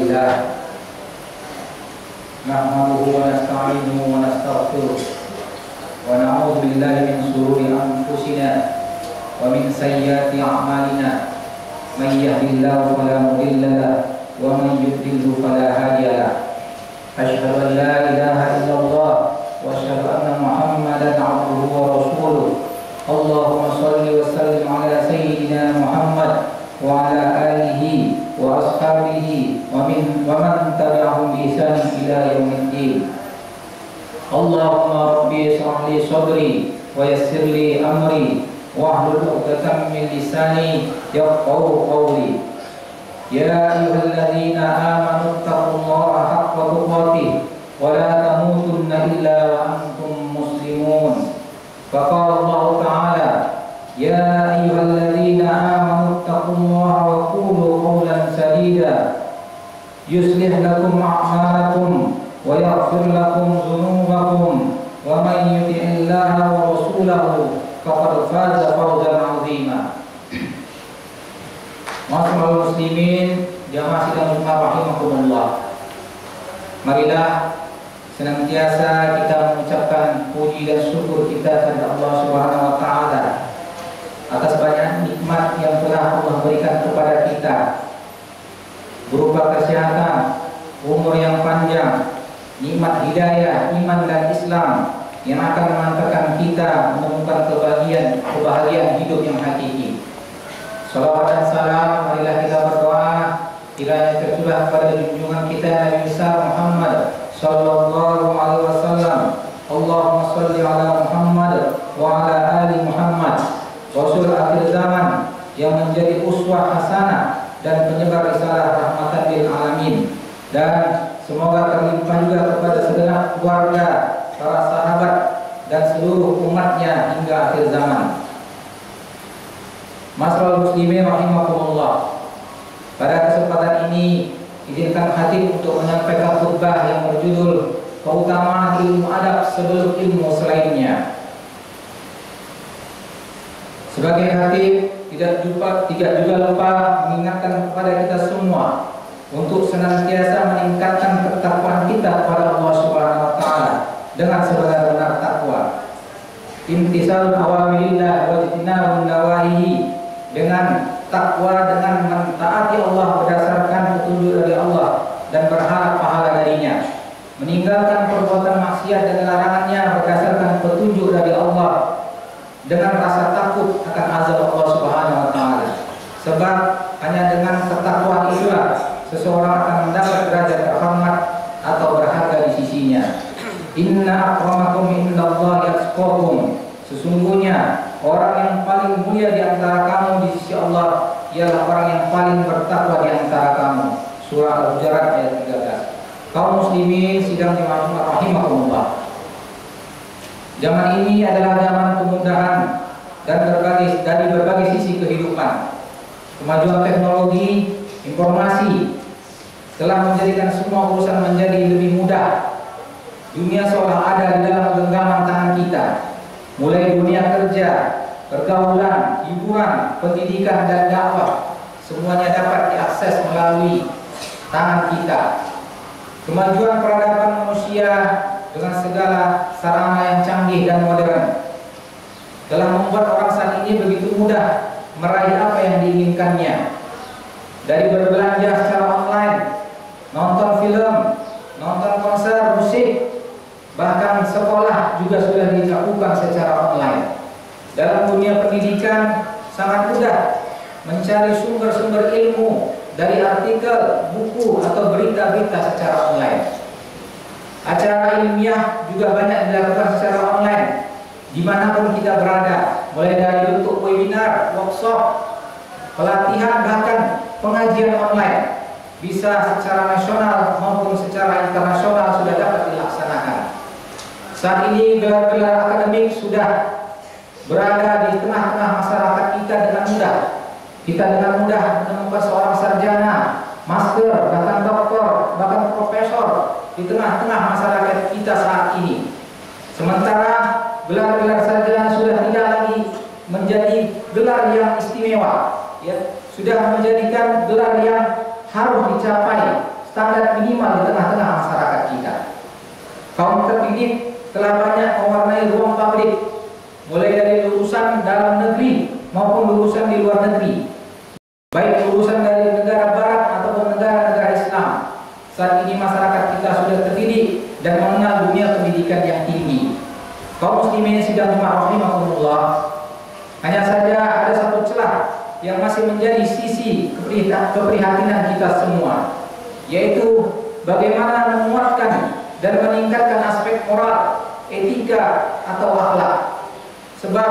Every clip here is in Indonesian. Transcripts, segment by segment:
لله نحمده ونستعينه ونستغفره ونعوذ بالله من شرور أنفسنا ومن سيئات أعمالنا من يهده الله فلا مضل له ومن يضلل فلا هادي له أشهد أن لا إله إلا الله وأشهد أن محمدا عبده ورسوله اللهم صل وسلم على سيدنا محمد وعلى آله وأصحابه ومن تبعهم بإحسان إلى يوم الدين اللهم ربي اشرح لي صدري ويسر لي أمري واحلل عقدة من لساني يفقهوا قولي يا أيها الذين آمنوا اتقوا الله حق تقاته ولا تموتن إلا وأنتم مسلمون فقال الله تعالى يا أيها الذين آمنوا اتقوا الله وقولوا قولا سديدا يصلح لكم أعمالكم ويغفر لكم ذنوبكم ومن يطع الله ورسوله فقد فاز فوزا عظيما. Ma'asyiral muslimin, jamaah sidang Jumat rahimakumullah. Marilah senantiasa kita mengucapkan puji dan syukur kita kepada Allah Subhanahu wa taala atas banyak nikmat yang telah Allah berikan kepada kita, berupa kesehatan, umur yang panjang, nikmat hidayah, iman dan Islam yang akan mengantarkan kita menemukan kebahagiaan hidup yang hakiki. Salawat dan salam, marilah kita berdoa kiranya tercurah kepada junjungan kita Nabi besar Muhammad sallallahu alaihi wasallam. Allahumma shalli ala Muhammad wa ala ali Muhammad, Rasul akhir zaman yang menjadi uswah hasanah dan penyebar risalah rahmatan lil alamin, dan semoga terlimpah juga kepada segenap keluarga, para sahabat dan seluruh umatnya hingga akhir zaman. Ma'asyiral muslimin rahimakumullah. Pada kesempatan ini izinkan khatib untuk menyampaikan khutbah yang berjudul keutamaan ilmu adab sebelum ilmu selainnya. Sebagai khatib tidak juga lupa mengingatkan kepada kita semua untuk senantiasa meningkatkan ketakwaan kita kepada Allah Subhanahu wa taala dengan sebenar-benar takwa. Imtisalul awamirillah wa ijtinabun nawahihi, dengan takwa dengan mentaati Allah berdasarkan petunjuk dari Allah dan berharap pahala darinya, meninggalkan perbuatan maksiat dan larangannya berdasarkan petunjuk dari Allah dengan rasa takut akan azab Allah Subhanahu wa taala. Sebab hanya dengan ketakwaan itulah seseorang akan mendapat derajat terhormat atau berharga di sisinya. Inna akramakum indallahi atqakum, sesungguhnya orang yang paling mulia di antara kamu di sisi Allah ialah orang yang paling bertakwa di antara kamu. Surah Al-Hujurat ayat 13. Kaum muslimin sidang Jumat rahimakumullah. Zaman ini adalah zaman kemudahan dan dari berbagai sisi kehidupan. Kemajuan teknologi, informasi telah menjadikan semua urusan menjadi lebih mudah. Dunia seolah ada di dalam genggaman tangan kita. Mulai dunia kerja, pergaulan, hiburan, pendidikan dan dakwah, semuanya dapat diakses melalui tangan kita. Kemajuan peradaban manusia dengan segala sarana yang canggih dan modern telah membuat orang saat ini begitu mudah meraih apa yang diinginkannya. Dari berbelanja secara online, nonton film, nonton konser musik, bahkan sekolah juga sudah dilakukan secara online. Dalam dunia pendidikan sangat mudah mencari sumber-sumber ilmu dari artikel, buku atau berita-berita secara online. Acara ilmiah juga banyak dilakukan secara online dimanapun kita berada, mulai dari bentuk webinar, workshop, pelatihan, bahkan pengajian online, bisa secara nasional maupun secara internasional sudah dapat dilaksanakan. Saat ini gelar-gelar akademik sudah berada di tengah-tengah masyarakat kita dengan mudah. Kita dengan mudah menemukan seorang sarjana, master, bahkan doktor, bahkan profesor di tengah-tengah masyarakat kita saat ini. Sementara gelar-gelar sarjana sudah tidak lagi menjadi gelar yang istimewa, ya, sudah menjadikan gelar yang harus dicapai standar minimal di tengah-tengah masyarakat kita. Kaum terdidik telah banyak mewarnai ruang publik, mulai dari lulusan dalam negeri maupun lulusan di luar negeri, baik lulusan dari negara barat ataupun negara-negara Islam. Saat ini masyarakat kita sudah terdidik dan mengenal dunia pendidikan yang tinggi. Kaum muslimin sidang jemaah rahimahumullah, hanya saja ada satu celah yang masih menjadi sisi keprihatinan kita semua, yaitu bagaimana menguatkan dan meningkatkan aspek moral, etika atau akhlak. Sebab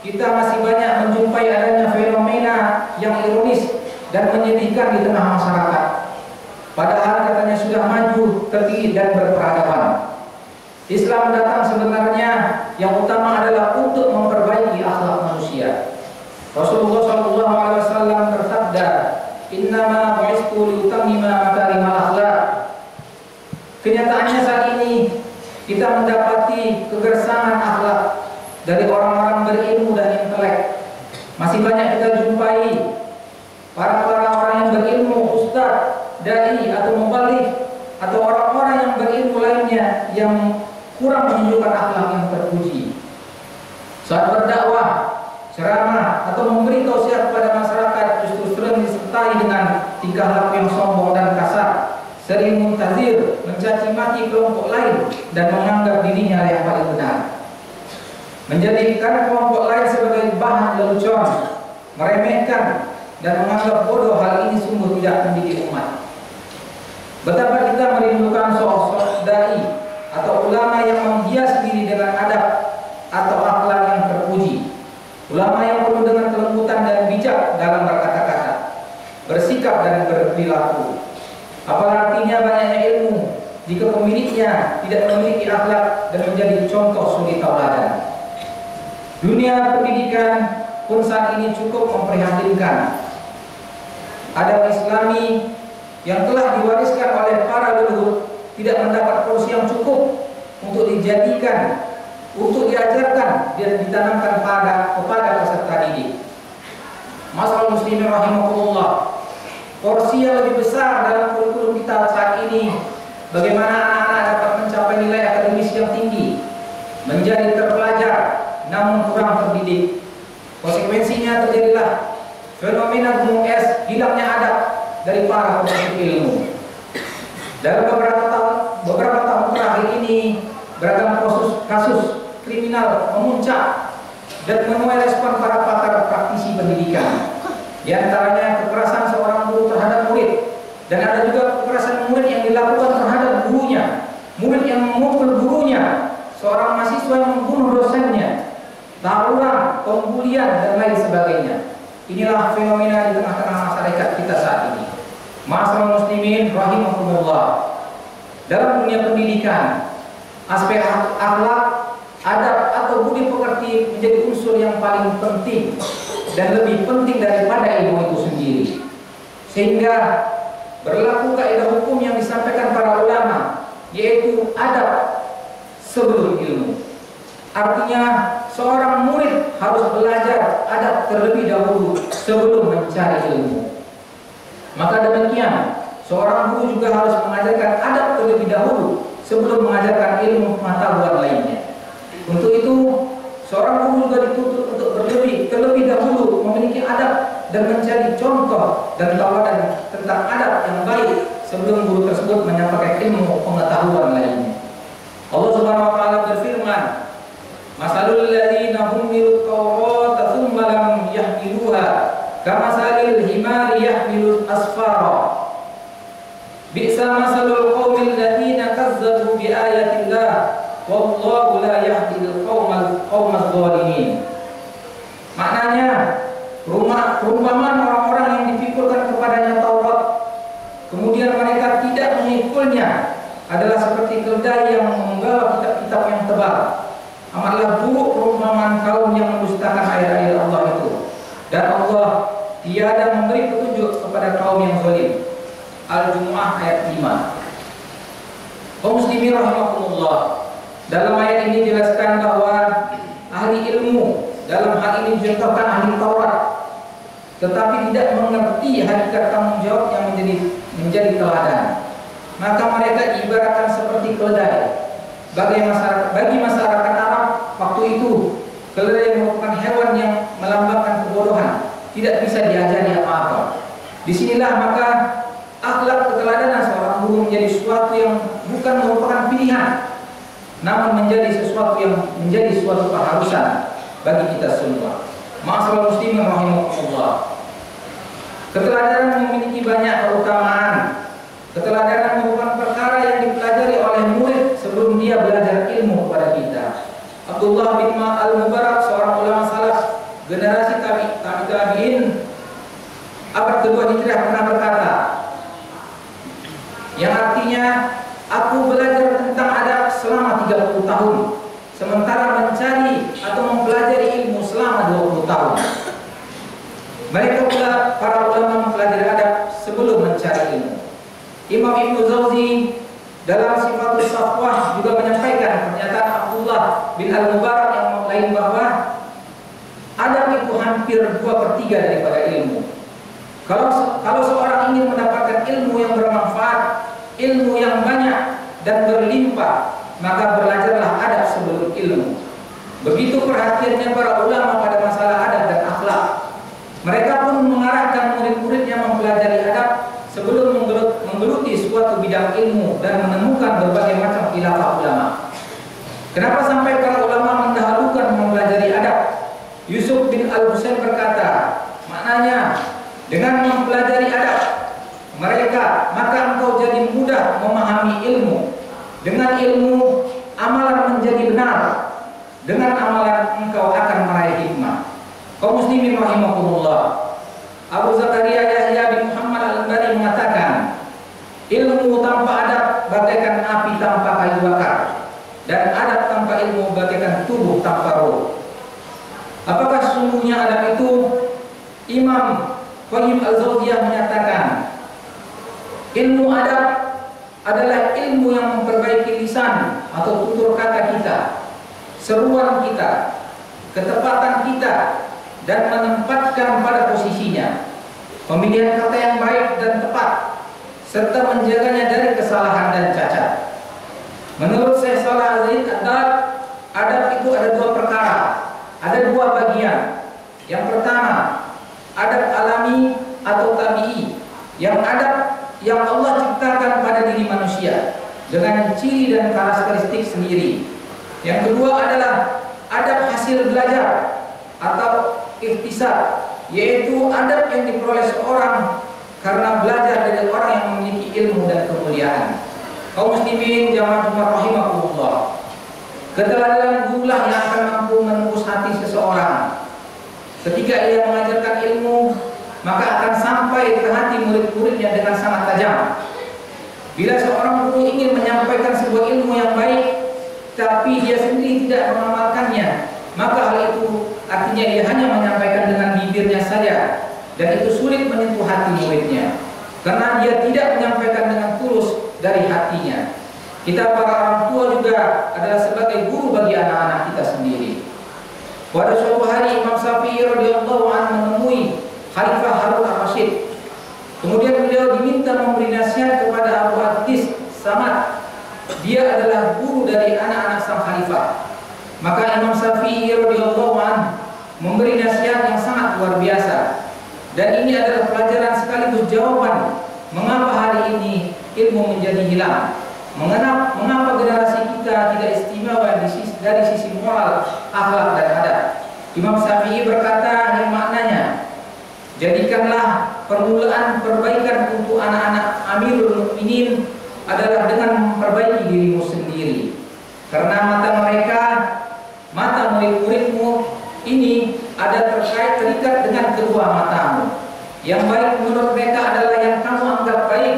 kita masih banyak menjumpai adanya fenomena yang ironis dan menyedihkan di tengah masyarakat. Padahal katanya sudah maju, terdidik dan berperadaban. Islam datang sebenarnya yang utama adalah untuk memperbaiki akhlak manusia. Rasulullah SAW bersabda, "Innama bu'istu liutammima makarimal akhlak." Kenyataannya saat ini kita mendapati kegersangan akhlak dari orang-orang berilmu dan intelek. Masih banyak kita jumpai para orang yang berilmu, ustaz, dai atau mubalik, atau orang-orang yang berilmu lainnya yang kurang menunjukkan akhlak yang terpuji. Saat berdakwah, ceramah atau memberi tausiah kepada masyarakat justru sering disertai dengan tingkah laku yang sombong dan kasar, sering muntazir, mencaci maki kelompok lain dan menganggap dirinya yang paling benar, menjadikan kelompok lain sebagai bahan lelucon, meremehkan dan menganggap bodoh. Hal ini sungguh tidak mendidik umat. Betapa kita merindukan sosok dai atau ulama yang menghias diri dengan adab atau akhlak yang terpuji, ulama yang penuh dengan kelembutan dan bijak dalam berkata-kata, bersikap dan berperilaku. Apa artinya banyaknya ilmu jika pemiliknya tidak memiliki akhlak dan menjadi contoh suri tauladan? Dunia pendidikan pun saat ini cukup memprihatinkan. Adab Islami yang telah diwariskan oleh para leluhur tidak mendapat porsi yang cukup untuk dijadikan, untuk diajarkan dan ditanamkan kepada peserta didik. Masalah muslimin rahimahullah, porsi yang lebih besar dalam kurikulum kita saat ini, bagaimana anak-anak dapat mencapai nilai akademis yang tinggi, menjadi terpelajar namun kurang terdidik. Konsekuensinya terjadilah fenomena gunung es, hilangnya adab dari para penuntut ilmu. Dalam beberapa tahun terakhir ini, beragam kasus kriminal memuncak dan menuai respon para pakar praktisi pendidikan. Di antaranya kekerasan seorang guru terhadap murid, dan ada juga kekerasan murid yang dilakukan terhadap gurunya, murid yang memukul gurunya, seorang mahasiswa yang membunuh dosennya, tawuran, pembulian dan lain sebagainya. Inilah fenomena di tengah-tengah masyarakat kita saat ini. Masyarakat muslimin rahimahumullah, dalam dunia pendidikan, aspek akhlak, adab atau budi pekerti menjadi unsur yang paling penting dan lebih penting daripada ilmu itu sendiri. Sehingga berlaku kaidah hukum yang disampaikan para ulama, yaitu adab sebelum ilmu. Artinya seorang murid harus belajar adab terlebih dahulu sebelum mencari ilmu. Maka demikian, seorang guru juga harus mengajarkan adab terlebih dahulu sebelum mengajarkan ilmu pengetahuan lainnya. Untuk itu, seorang guru juga dituntut untuk terlebih dahulu memiliki adab dan mencari contoh dan tauladan tentang adab yang baik sebelum guru tersebut menyampaikan ilmu pengetahuan lainnya. Allah Subhanahu wa taala berfirman, "Masalul ladzina humilut tawrata tsumma lam yahmiluha kamasalil himari yahmilu asfara. Bi'sa masalul qaumil ladzina kazzabu bi ayatillah wallahu la yahdil qaumaz zalimin." Maknanya, perumpamaan orang-orang yang dipikulkan kepadanya Taurat, kemudian mereka tidak mengikulnya, adalah seperti keledai yang menggalau kitab-kitab yang tebal. Amatlah buruk perumpamaan kaum yang mendustakan ayat-ayat Allah itu. Dan Allah tiada memberi petunjuk kepada kaum yang zalim. Al-Jumu'ah ayat 5. Kaum muslimin rahimahumullah, dalam ayat ini dijelaskan bahwa ahli ilmu, dalam hal ini dicontohkan ahli Taurat, tetapi tidak mengerti hakikat tanggung jawab yang menjadi teladan. maka mereka ibaratkan seperti keledai. Bagi masyarakat Arab waktu itu, keledai merupakan hewan yang melambangkan kebodohan, tidak bisa diajari apa-apa. Disinilah maka akhlak keteladanan seorang guru menjadi sesuatu yang bukan merupakan pilihan, namun menjadi sesuatu yang menjadi suatu keharusan bagi kita semua. Ma'asyiral muslimin rahimakumullah. Keteladanan memiliki banyak keutamaan. Keteladanan merupakan perkara yang dipelajari oleh murid sebelum dia belajar ilmu kepada kita. Abdullah bin Al-Mubarak, seorang ulama salaf generasi tabi'in abad kedua Hijriah, pernah berkata, yang artinya, aku belajar tentang adab selama 30 tahun, sementara mencari atau mempelajari ilmu selama 20 tahun. Mereka pula para ulama mempelajari adab sebelum mencari ilmu. Imam Ibnu Jauzi dalam Sifatus Safwah juga menyampaikan pernyataan Abdullah bin Al-Mubarak yang lain bahwa adab itu hampir 2/3 daripada ilmu. Kalau seorang ingin mendapatkan ilmu yang bermanfaat, ilmu yang banyak dan berlimpah, maka belajarlah adab sebelum ilmu. Begitu perhatiannya para ulama pada masalah adab dan akhlak. Mereka pun mengarahkan murid-muridnya mempelajari adab sebelum menggeluti suatu bidang ilmu dan menemukan berbagai macam khilafah ulama. Kenapa sampai para ulama mendahulukan mempelajari adab? Yusuf bin Al-Husain berkata, maknanya dengan mempelajari adab mereka, maka engkau jadi mudah memahami ilmu. Dengan ilmu, amalan menjadi benar. Dengan amalan engkau akan meraih hikmah. Kaum muslimin rahimakumullah. Abu Zakaria Yahya bin Muhammad Al-Albani mengatakan, ilmu tanpa adab bagaikan api tanpa kayu bakar, dan adab tanpa ilmu bagaikan tubuh tanpa roh. Apakah sesungguhnya adab itu? Imam Qayyim Al-Jauziyah menyatakan, ilmu adab adalah ilmu yang memperbaiki lisan atau tutur kata kita, seruan kita, ketepatan kita, dan menempatkan pada posisinya, pemilihan kata yang baik dan tepat, serta menjaganya dari kesalahan dan cacat. Menurut Syekh Shalih Al-Zaid, adab itu ada 2 perkara, ada 2 bagian. Yang pertama, adab alami atau tabi'i, yang adab yang Allah ciptakan pada diri manusia dengan ciri dan karakteristik sendiri. Yang kedua adalah adab hasil belajar atau ikhtisab, yaitu adab yang diperoleh seorang karena belajar dari orang yang memiliki ilmu dan kemuliaan. Kaum muslimin jamaah Jumat rahimakumullah. Keteladanan gurulah yang akan mampu menembus hati seseorang. Ketika ia mengajarkan ilmu, maka akan sampai ke hati murid-muridnya dengan sangat tajam. Bila seorang guru ingin menyampaikan sebuah ilmu yang baik, tapi dia sendiri tidak mengamalkannya, maka hal itu artinya dia hanya menyampaikan dengan bibirnya saja, dan itu sulit menyentuh hati muridnya, karena dia tidak menyampaikan dengan tulus dari hatinya. Kita para orang tua juga adalah sebagai guru bagi anak-anak kita sendiri. Pada suatu hari Imam Syafi'i radhiyallahu anhu menemui Khalifah Harun Ar-Rasyid. Kemudian beliau diminta memberi nasihat kepada Abu Atis Samad. Dia adalah guru dari anak-anak sang khalifah. Maka Imam Syafi'i radhiyallahu anhu memberi nasihat yang sangat luar biasa. Dan ini adalah pelajaran sekaligus jawaban mengapa hari ini ilmu menjadi hilang. Mengapa generasi kita tidak istimewa dari sisi moral, akhlak dan adab. Imam Syafi'i berkata yang maknanya, jadikanlah permulaan perbaikan untuk anak-anak Amirul Mukminin adalah dengan memperbaiki dirimu sendiri. Karena mata murid-muridmu ini ada terikat dengan kedua matamu. Yang baik menurut mereka adalah yang kamu anggap baik,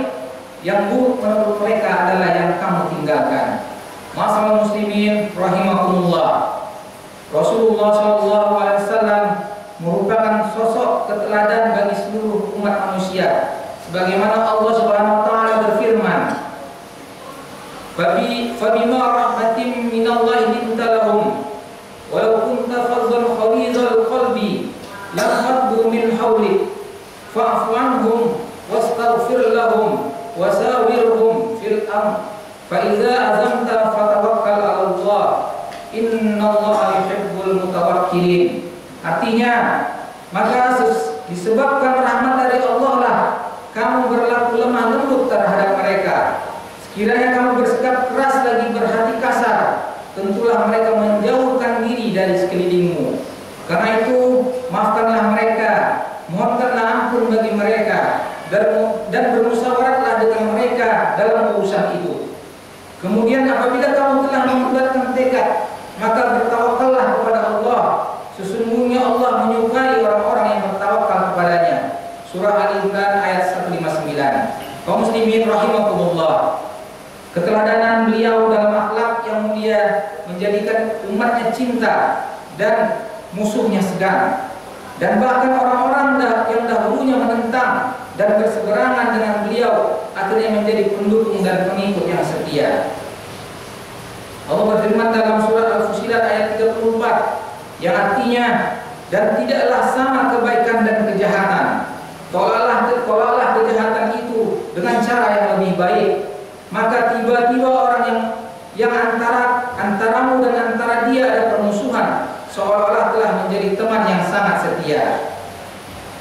yang buruk menurut mereka adalah yang kamu tinggalkan. Ma'asyiral muslimin rahimakumullah. Rasulullah SAW merupakan sosok keteladan bagi seluruh umat manusia. Sebagaimana Allah Subhanahu wa taala berfirman, "Fabima rahmatin minallahi linta lahum, walau kunta fadhlan ghalidhal qalbi lam faddu min hawlik, fa'fu anhum wastaghfir lahum wasawirhum fil fa idza azamta fatawakkal 'ala Allah innallaha yuhibbul mutawakkilin. Artinya, maka disebabkan rahmat dari Allah lah kamu berlaku lemah lembut terhadap mereka. Sekiranya kamu bersikap keras lagi berhati kasar, tentulah mereka menjauhkan diri dari sekelilingmu. Karena itu, maafkanlah mereka, mohonkanlah ampun bagi mereka, dan bermusyawaratlah dengan mereka dalam urusan itu. Kemudian apabila kamu telah membulatkan tekad, maka bertawakallah kepada Allah. Sesungguhnya Allah menyukai orang-orang yang bertawakal kepadanya. Surah Al-Imran ayat 159. Kaum muslimin rahimakumullah, keteladanan beliau dalam akhlak yang mulia menjadikan umatnya cinta dan musuhnya segan. Dan bahkan orang-orang yang dahulunya menentang dan berseberangan dengan beliau akhirnya menjadi pendukung dan pengikut yang setia. Allah berfirman dalam surah Al-Fusilat ayat 34 yang artinya, dan tidaklah sama kebaikan dan kejahatan. Tolaklah kejahatan itu dengan cara yang lebih baik. Maka tiba-tiba orang yang antaramu dan antara dia ada permusuhan, seolah-olah telah menjadi teman yang sangat setia.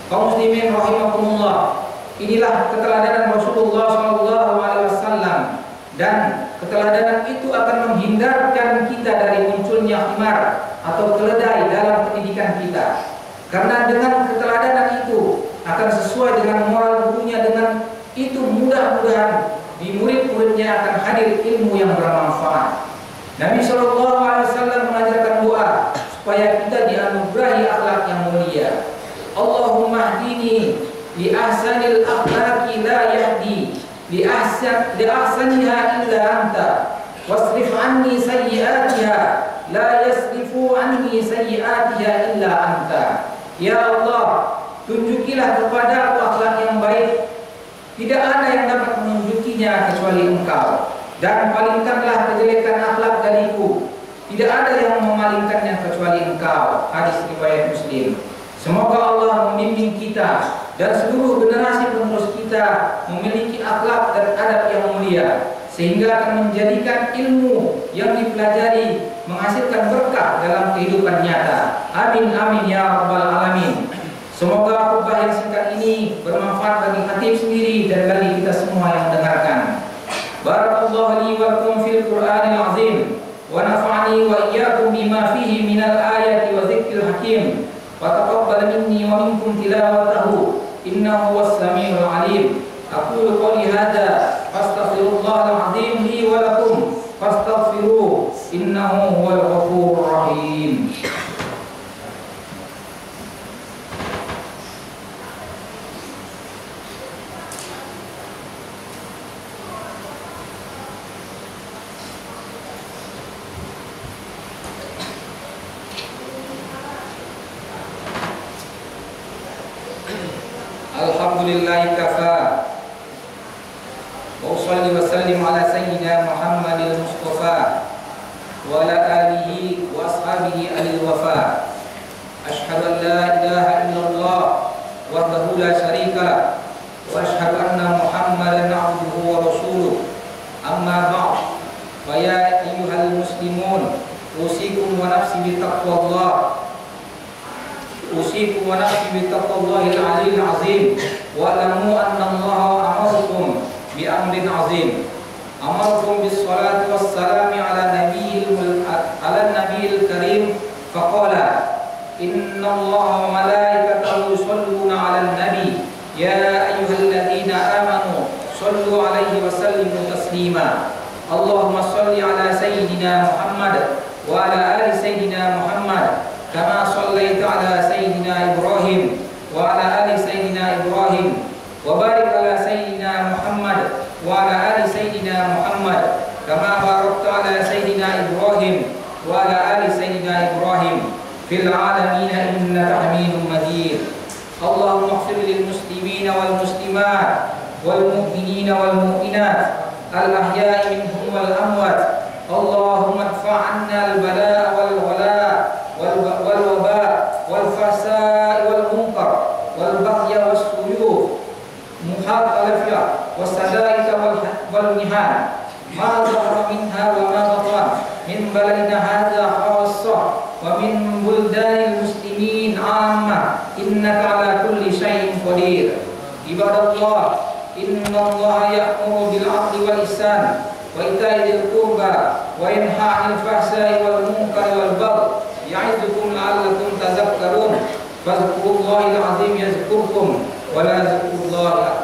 Kaum muslimin rahimakumullah, inilah keteladanan Rasulullah SAW, dan keteladanan itu akan menghindarkan kita dari munculnya khimar atau keledai dalam pendidikan kita. Karena dengan keteladanan itu akan sesuai dengan moral gurunya, dengan itu mudah-mudahan di murid-muridnya akan hadir ilmu yang bermanfaat. Nabi SAW mengajarkan doa supaya kita dianugerahi akhlak yang mulia. Allahumma hdini li ahsanil akhlaqi la yahdi li ahsaniha illa anta wasrif anni sayyi'atiha la yasrifu anni sayyi'atiha illa anta. Ya Allah, tunjukilah kepada aku akhlak yang baik. Tidak ada yang dapat menunjukinya kecuali Engkau. Dan palingkanlah kejelekan akhlak dariku. Tidak ada yang memalingkannya kecuali Engkau. Hadis riwayat Muslim. Semoga Allah membimbing kita dan seluruh generasi penerus kita memiliki akhlak dan adab yang mulia, sehingga akan menjadikan ilmu yang dipelajari menghasilkan berkah dalam kehidupan nyata. Amin amin ya rabbal alamin. Semoga khutbah yang singkat ini bermanfaat bagi khatib sendiri dan bagi kita semua yang mendengarkan. Barakallahu li wa lakum fil Qur'anil azim wa nafa'ani wa iyyakum bima fihi minal ayati wa dzikril hakim wa taqabbal minni wa minkum tilawatahu innahu was-sami'ul 'alim. Aqulu qawli hadza fastaghfirullahal azim li wa lakum fastaghfiruhu innahu huwal ghafurur rahim. Alhamdulillahi kafa wa usalli wa sallim ala sayyidina Muhammadil Mustafa wa ala alihi wa ashabihi alil wafa. Ashhadu an la ilaha illallah wahdahu la syarika lah wa ashhadu anna Muhammadan abduhu wa rasuluh. Amma ba'd, fa ya ayyuhal muslimun, usikum wa nafsi bi taqwallah. Usikum wa nafsi bi taqwallahil 'aliyyil 'azim wa alamu anna Allaha amarakum bi amrin 'azim. Amarakum bis salati was salami ala nabiyil karim faqala inna Allaha wa malaikatahu yusholluna 'alan nabi ya ayyuhalladzina amanu shallu 'alaihi wa sallimu taslima. Allahumma shalli ala sayyidina Muhammad wa ala ali sayyidina Muhammad kama shallaita ala sayyidina Ibrahim wa ala ali sayyidina Ibrahim wa barik ala sayyidina Muhammad wa ala ali sayyidina Muhammad kama barakta ala sayyidina Ibrahim wa ala ali sayyidina Ibrahim fil alamin innaka Hamidum Majid. Allahumma ighfir lil muslimina wal muslimat wal mu'minina wal mu'minat al ahya'i minhum wal amwat. Allahumma adfa' 'anna al bala'a wal ghala والوباء والفحشاء والمنكر والبغي والسيوف محارب الافياء والسدائك والمهان ma dhahara minha wa ma batan min baladina hadza khassah wa min buldanil muslimin 'amma innaka 'ala kulli syai'in qadir. Ibadallah, innallaha ya'muru bil 'adli wal ihsan wa ita'i dzil qurba wa yanha 'anil fahsya'i wal munkari wal baghi ya'idukum la'allakum tadhakkarun. Fadhkurullahal 'azim yazkurkum wa la yazkurullaha